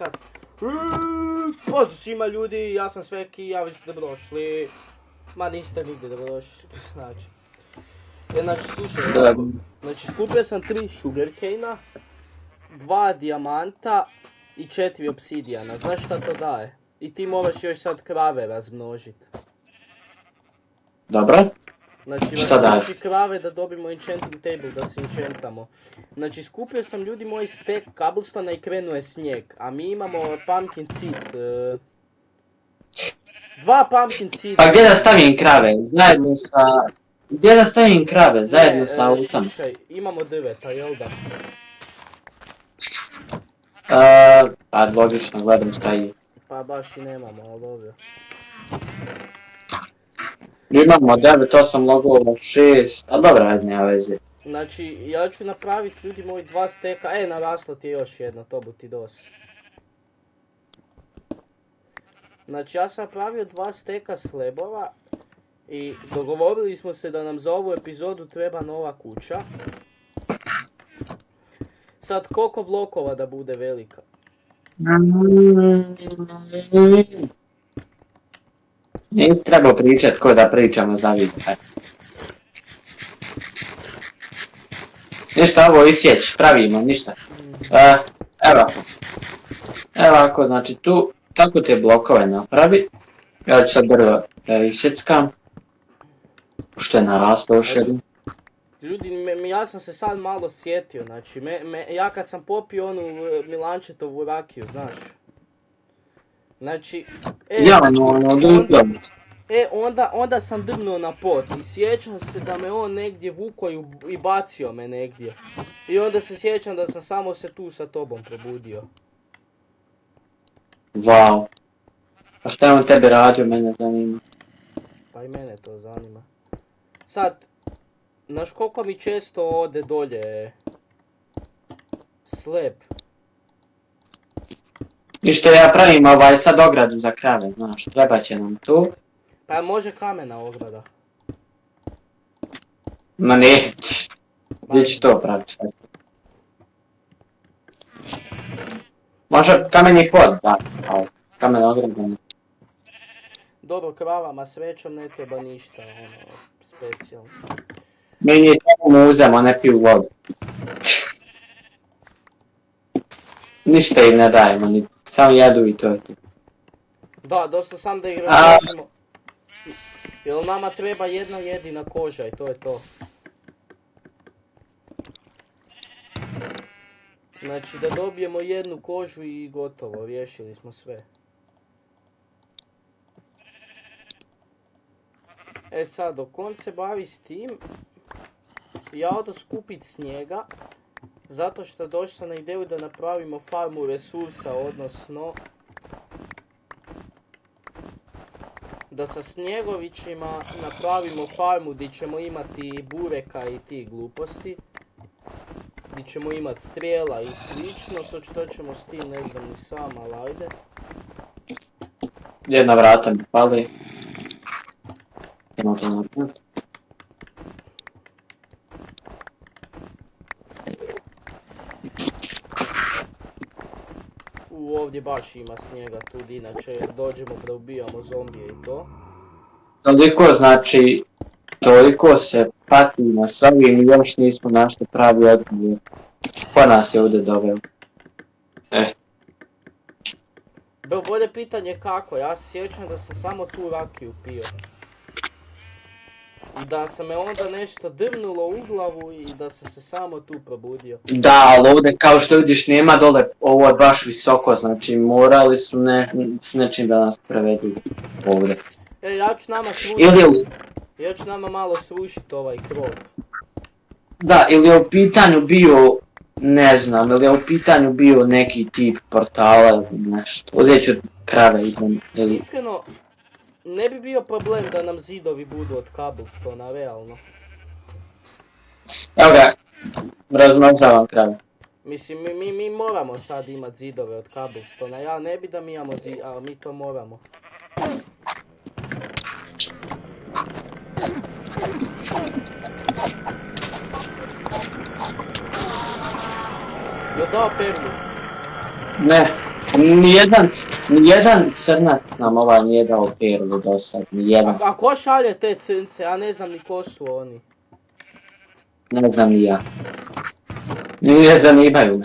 Sad. Pozdrav svima ljudi, ja sam Sveki, ja vi ste dobrodošli. Ma niste nigdje dobrodošli, znači. Znači, slušaj, ovako. Znači, skupio sam 3 sugarcane-a, 2 dijamanta i 4 obsidijana. Znaš šta to daje? I ti moraš još sad krave razmnožit. Dobro. Znači, šta daje? krave da dobimo enchanting table, da se enchantamo. Znači, skupio sam ljudi moj stack cobblestona i krenuo je snijeg. A mi imamo pumpkin seed. 2 pumpkin seed. Pa gdje da stavim krave? Zajedno sa... Gdje da stavim krave? Zajedno sa ovcama? Slušaj, imamo drveta, jel da? Pa logično, gledam šta je. Pa baš i nemamo, ali dobro. Imamo 9, 8 logova, 6, a dobro, ajde, nema veze. Znači, ja ću napraviti ljudi moji 2 steka, naraslo ti je još jedno, to bu ti dosta. Znači, ja sam napravio 2 steka slabova i dogovorili smo se da nam za ovu epizodu treba nova kuća. Sad, koliko blokova da bude velika? Nisi trebao pričat ko da pričamo za vidite. Ništa, ovo isjeć, pravimo, ništa. Evo ako, znači tu, tako te blokove napravi. Ja ću sad drvo isjeckam. Što je naraslo još jedno. Ljudi, ja sam se sad malo sjetio, znači, ja kad sam popio onu Milančetovu rakiju, znaš. Znači, onda sam drnuo na pot i sjećam se da me on negdje vukao i bacio me negdje. I onda se sjećam da sam samo se tu sa tobom probudio. Wow. Pa šta je on tebe radio, mene zanima. Pa i mene to zanima. Sad, znaš koliko mi često ode dolje slep? Ništa, ja pravim sad ogradu za krave, znaš, treba će nam tu. Pa može kamena ograda. Ma ne, gdje ću to praviti? Može kameni pod, da, ali kamen ograda ne. Dobro, kravama srećom ne treba ništa, specijalno. Meni je samo muzemo, ne piju vodu. Ništa im ne dajemo, samo jedu i to je to. Da, dosta sam da ih razložimo. Jer nama treba jedna jedina koža i to je to. Znači da dobijemo jednu kožu i gotovo, riješili smo sve. Sad, dok on se bavi s tim, ja odo skupit snijega, zato što došao sam na ideju da napravimo farmu resursa, odnosno da sa snjegovićima napravimo farmu gdje ćemo imati bureka i tih gluposti, gdje ćemo imati strijela i slično, što ćemo s tim ne znam ni sam, ali ajde. Jedna vrata mi pali. Idemo to napraviti. Ovdje baš ima snijega tu, inače dođemo da ubijamo zombije i to. Toliko se patimo s ovim i još nismo našli pravi odgovor. Ko nas je ovdje doveo? Bolje pitanje kako, ja se sjećam da sam samo tu rakiju pio. I da se me onda nešto drnulo u glavu i da sam se samo tu probudio. Da, ali ovdje kao što vidiš nema dole, ovo je baš visoko, znači morali su s nečim da nas prevedu ovdje. Ja ću nama srušiti, ja ću nama malo srušiti ovaj krov. Da, ili je u pitanju bio, ne znam, ili je u pitanju bio neki tip portala ili nešto. Ovdje ću krave idem. Iskreno, ne bi bio problem da nam zidovi budu od cobblestona, realno. Evo ga, razmnožavam krave. Mislim, mi moramo sad imat zidove od cobblestona, ja ne bi da mi imamo ali mi to moramo. Jel dao perlu? Ne. Nijedan crnac nam nije dao perlu do sad, nijedan. A ko šalje te crnce? Ja ne znam ni ko su oni. Ne znam ni ja. Ne zanimaju me.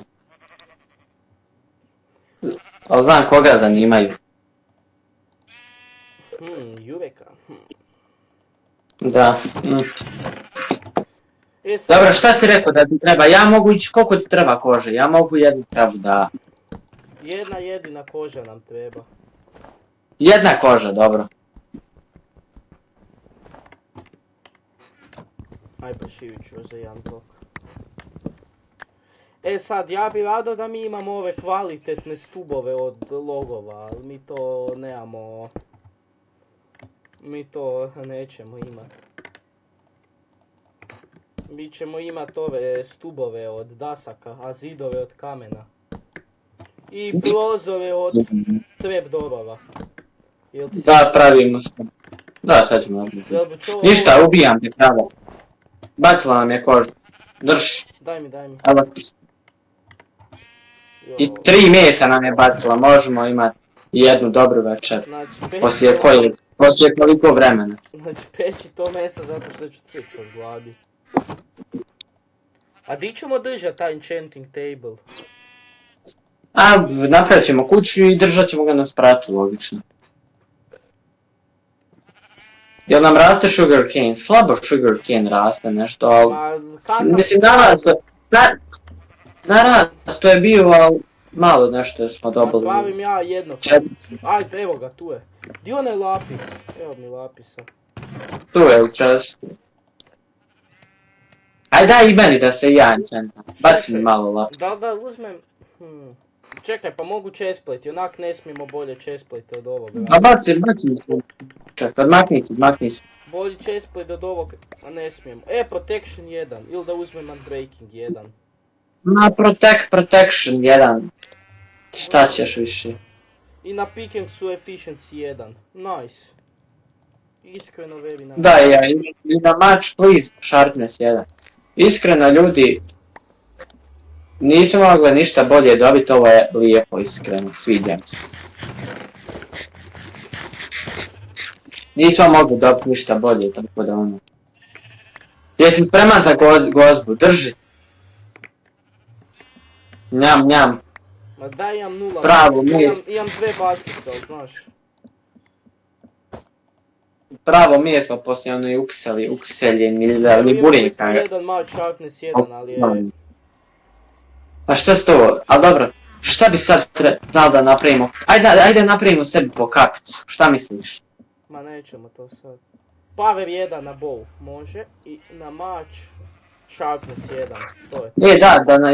Ali znam koga zanimaju. Jureka. Da. Sad... Dobro, šta si rekao da ti treba? Ja mogu ići, koliko ti treba kože? Ja mogu jednu kravu da... Jedna jedina koža nam treba. Jedna koža, dobro. Aj prošivit ću za jedan blok. Sad, ja bi rado da mi imamo ove kvalitetne stubove od logova, ali mi to nemamo... Mi to nećemo imati. Mi ćemo imati ove stubove od dasaka, a zidove od kamena. I prozore od trapdoorova. Da, pravimo se. Da, sad ćemo odmah. Ništa, ubijam te pravo. Bacila nam je kožu. Drži. Daj mi. Evo ti. I 3 mesa nam je bacila, možemo imati jednu dobru večer. Znači, poslije koliko vremena. Znači, peći to meso zato što ću crći od gladi. A di ćemo držati taj enchanting table? A, napravit ćemo kuću i držat ćemo ga na spratu, logično. Jel nam raste sugarcane? Slabo sugarcane raste nešto, ali... Mislim, narasto je bio, ali malo nešto smo dobili. Napravim ja jedno. Ajde, evo ga, tu je. Di onaj lapis? Evo mi lapisa. Tu je u čestu. Ajde daj i meni da se ja enchantam. Baci mi malo lapis. Da uzmem... Čekaj, pa mogu chestplate, onak ne smijemo bolje chestplate od ovog. A baci mi. Čekaj, odmakni se. Bolji chestplate od ovog, a ne smijemo. Protection 1, ili da uzmem unbreaking 1. Ma, protection 1. Šta ćeš više? I na pickaxe efficiency 1. Nice. Iskreno very nice. Da, i na match please, sharpness 1. Iskreno ljudi, nismo mogli ništa bolje dobiti, ovo je lijepo iskreno, sviđa mi se. Nismo mogli dobiti ništa bolje, tako da ono. Jesi spreman za gozbu, drži. Njam. Ma daj, imam 0. Pravo mjesto. Imam 2 bakice, ali znaš. Pravo mjesto poslije ono i ukseljeni ili burinka. Jedan match sharpness 1, ali je... A šta s to? Ali dobro, šta bi sad trebalo da napravimo? Ajde napravimo sebi po kapicu, šta misliš? Ma nećemo to sad. Power 1 na bow, može, i na match sharpness 1, to je to. Da na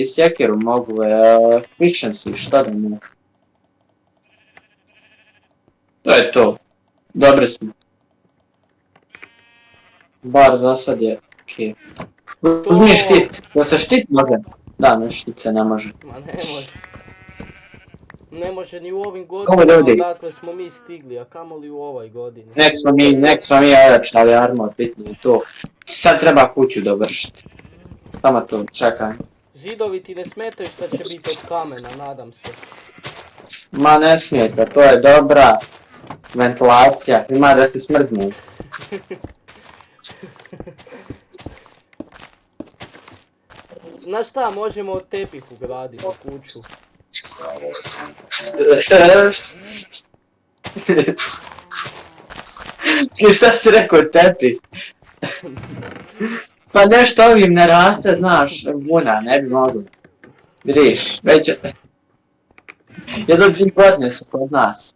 sjekeru mogu, efficiency, šta da mogu. To je to, dobri smo. Bar za sad je okej. Uzmi štit, da se štit može? Da, na štit se ne može. Ma ne može. Ne može ni u ovim godinama, dakle smo mi stigli, a kamoli u ovoj godini. Nek smo mi ojačali armor, bitno je to. Sad treba kuću dovršiti. Samo to, čekaj. Zidovi ti ne smetaju što će biti od kamena, nadam se. Ma ne smijete, to je dobra ventilacija, ima da se smrdnu. Znaš šta, možemo od tepih ugraditi kuću. Šta si rekao tepih? Pa nešto ovim ne raste, znaš, vuna, ne bi mogli. Vidiš, već... Jedno 2 godine su kod nas.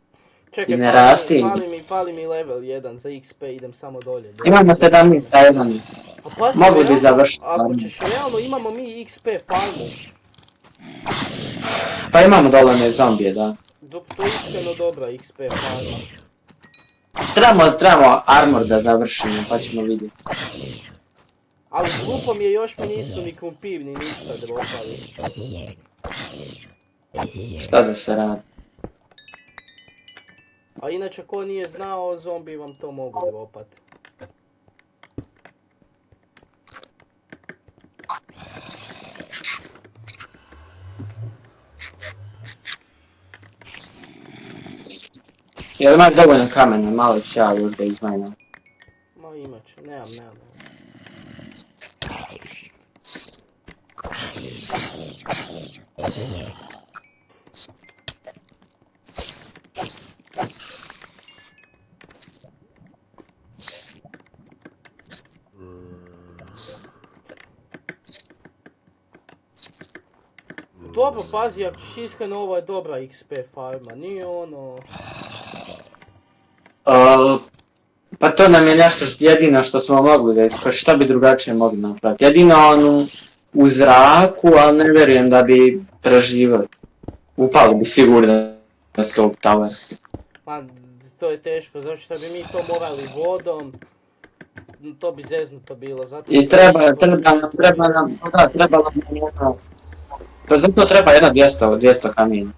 Čekaj, ne rasti. Fali mi level 1 za XP, idem samo dolje. Imamo 17 a 1. Mogu bi završiti. Ako ćeš realno, imamo mi XP farmu. Pa imamo dolane zombije, da. To je iskreno dobra XP farma. Trebamo armor da završimo, pa ćemo vidjeti. Ali s grupom je još mi nisu ni krumpir ni ništa dropali. Šta da se radi? A inače ko nije znao, zombi vam to mogu dropat. Jel imaš dovoljno kamena, malo ću ja još da izmajnam. Ma imat ću, nemam. Dobro, pazi, ako ćeš iskreno, ovo je dobra XP farma, nije ono... Pa to nam je nešto jedino što smo mogli da iskoči, šta bi drugačije mogli napraviti. Jedino onu u zraku, ali ne vjerujem da bi preživali. Upali bi sigurno na stop tower. Pa to je teško, zato što bi mi to morali vodom, to bi zeznuto bilo, zato... I treba nam jedno... Pa zato treba jedno 200 kamijenja.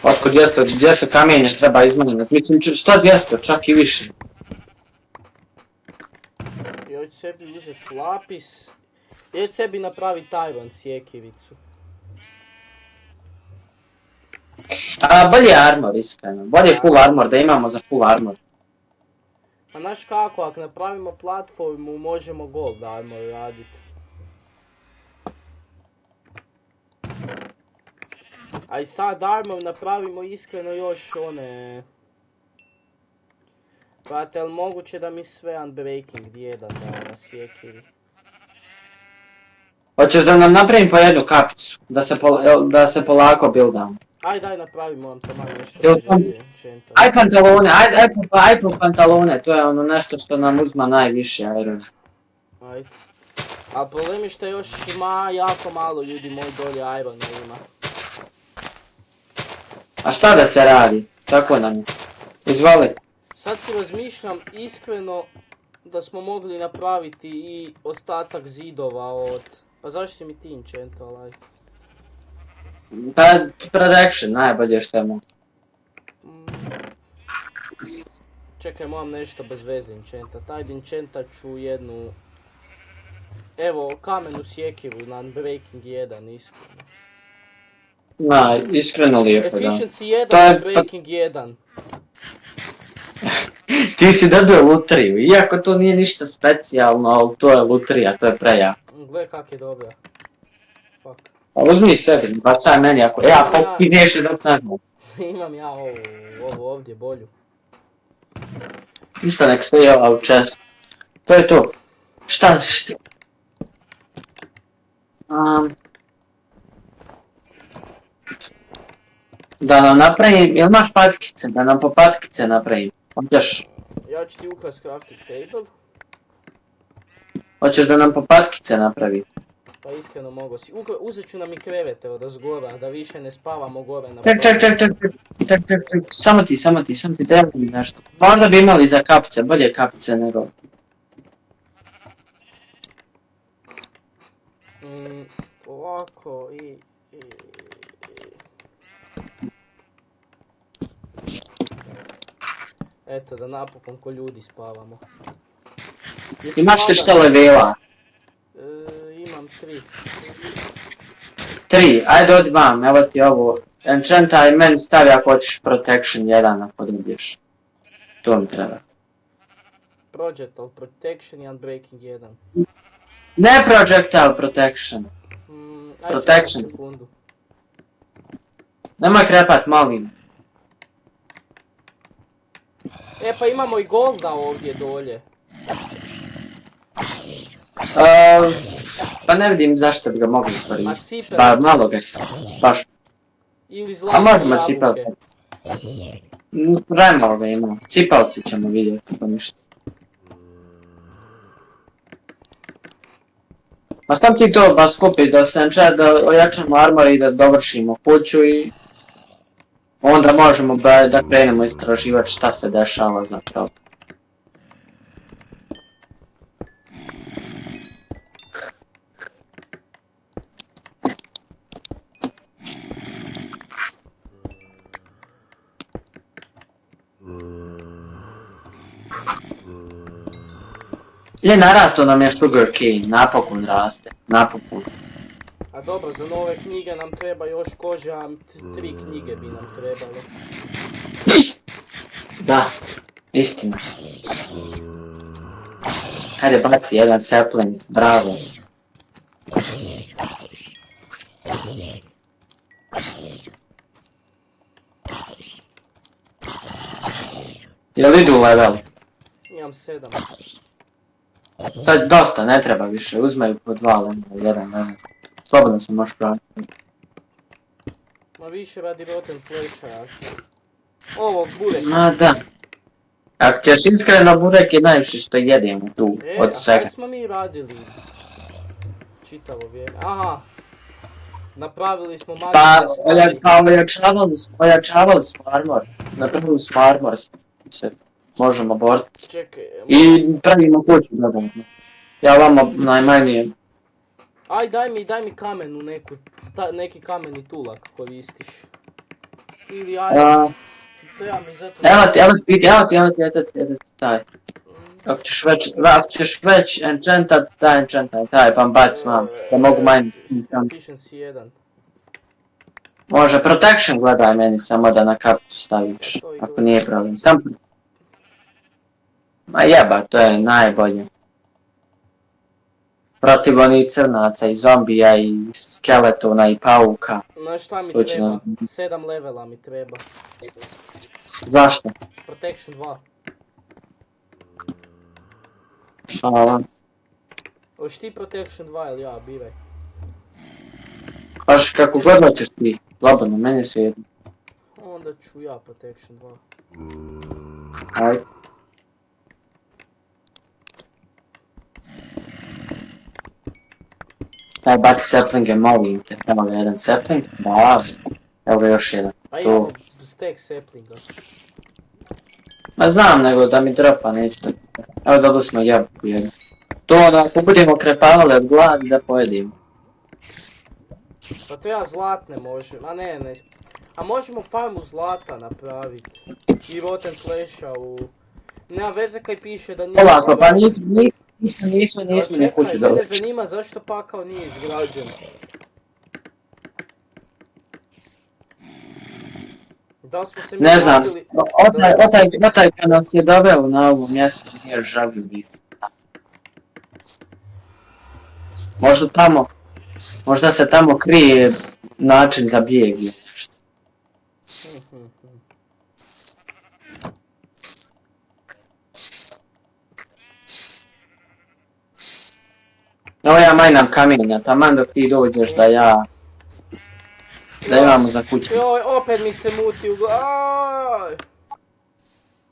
Oko 200 kamijenja treba izmanjati, mislim što 200, čak i više. Ja ću sebi uzeti lapis, ja ću sebi napraviti iron sjekivicu. Bolje armor iskreno, bolje full armor, da imamo za full armor. Pa znaš kako, ako napravimo platformu možemo gold armor raditi. A i sad armor napravimo iskreno još one... Brate, jel moguće da mi sve unbreaking jedan da sjekivi? Hoćeš da nam napravim po jednu kapicu, da se polako buildamo. Aj daj napravim, moram to malo nešto enchanta. Aj pantalone, aj po pantalone, to je ono nešto što nam uzma najviše iron. Ajde. A problem je što još ima jako malo ljudi moj dolje irona ima. A šta da se radi? Tako nam je. Izvoli. Sad si razmišljam iskreno da smo mogli napraviti i ostatak zidova od... Pa zašto si mi ti enchantao, aj? Pa, production, najbolje što je mogu. Čekaj, moram nešto bez veze enchantat. Ajde, enchantat ću jednu... Evo, kamenu sjekivu na Unbreaking 1, iskreno. Iskreno lijepo, da. Efficiency 1, Unbreaking 1. Ti si dobio lutriju, iako to nije ništa specijalno, ali to je lutrija, to je prejako. Gle kak je dobra. Fuck. Pa uzmi sebi, bacaj meni ako... Ja, ti niješ dok ne znam. Imam ja ovo ovdje bolju. Ništa nek stoji ova u čestu. To je to. Šta? Da nam napravim, jel imaš patkice? Da nam po patkice napravim. Hoćeš? Ja ću ti ukras crafting table. Hoćeš da nam po patkice napravi? Pa iskreno mogu si. Uzet ću nam i krevete od zgora, da više ne spavamo gore na Ček, samo ti, treba mi nešto. Možda bi imali za kapice, bolje kapice nego... Ovako i... Eto, da napokon ko ljudi spavamo. Imaš li što levela? Imam 3. 3, ajde odi vam, evo ti ovo. Enchantaj meni stavi ako hoćeš protection 1 ako dobiješ. To mi treba. Projectile protection i unbreaking 1. Ne projectile protection. Protection. Nemoj krepat, molim. E pa imamo i golda ovdje dolje. Pa ne vidim zašto bi ga mogli iskoristiti. Pa malo ga baš. Ili a možemo zlatne cipelke. jabuke. Premalo ga ima. Cipelci ćemo vidjeti pa ništa. Ma sam ti to ba skupi da se da ojačamo armor i da dovršimo kuću i onda možemo da krenemo istraživati šta se dešava zapravo. Narastao nam je sugar cane, napokon raste, napokon. A Dobro, za nove knjige nam treba još koža, 3 knjige bi nam trebalo. Da, istina. Hajde baci jedan sapling, bravo. Jel idu u level? Imam 7. Sad dosta, ne treba više, uzmaju po 2 level, jedan level. Slobodno se možeš pratiti. Ma više radi rotten flasha. Ovog bureka. Ma da. Ako ćeš iskreno, burek je najviše što jedemo tu, od svega. A kaj smo mi radili? Čitavo vrijeme. Aha. Napravili smo magiju. Pa ojačavali smo armor. Napravili smo armor, se možemo boriti. Čekaj. I pravimo kuću dodatno. Ja vama najmanje. Aj daj mi kamenu neku, neki kameni tulak koristiš. Ili aj, treba mi zato... Evo ti, taj. Ako ćeš već enchantat, taj vam bac vam, da mogu manjiti. Efficiency 1. Može, protection gledaj meni, samo da na kartu staviš, ako nije problem. Ma jeba, to je najbolje. Protiv onih crnaca i zombija i skeletona i pauka. Znaš šta mi treba? 7 levela mi treba. Zašto? Protection 2. Hvala. Hoćeš ti Protection 2 ili ja, biraj. Baš kako god hoćeš ti, slobodno, meni je svejedno. Onda ću ja Protection 2. Ajde. Taj baci saplinge, molim te, evo ga jedan sapling, da, evo ga još jedan. A imamo stack saplinga. Ma znam, nego da mi dropa neće tako. Evo dobili smo jabuku jednu. To da ako budemo krepavali od gladi da pojedimo. Pa treba zlatne možemo, a ne. A možemo farmu zlata napraviti. I rotten flasha u... Nema veze kaj piše da nije... Polako, pa nismo ni kuću dobili. Mene zanima zašto pakao nije izgrađen. Da smo se mi ne znam, radili... otaj kad nas je doveo na ovo mjesto nije žalio biti. Možda se tamo krije način za bijeg. Evo ja majnam kamenja, taman dok ti dođeš da imamo za kuću. Joj, opet mi se muti u glavu.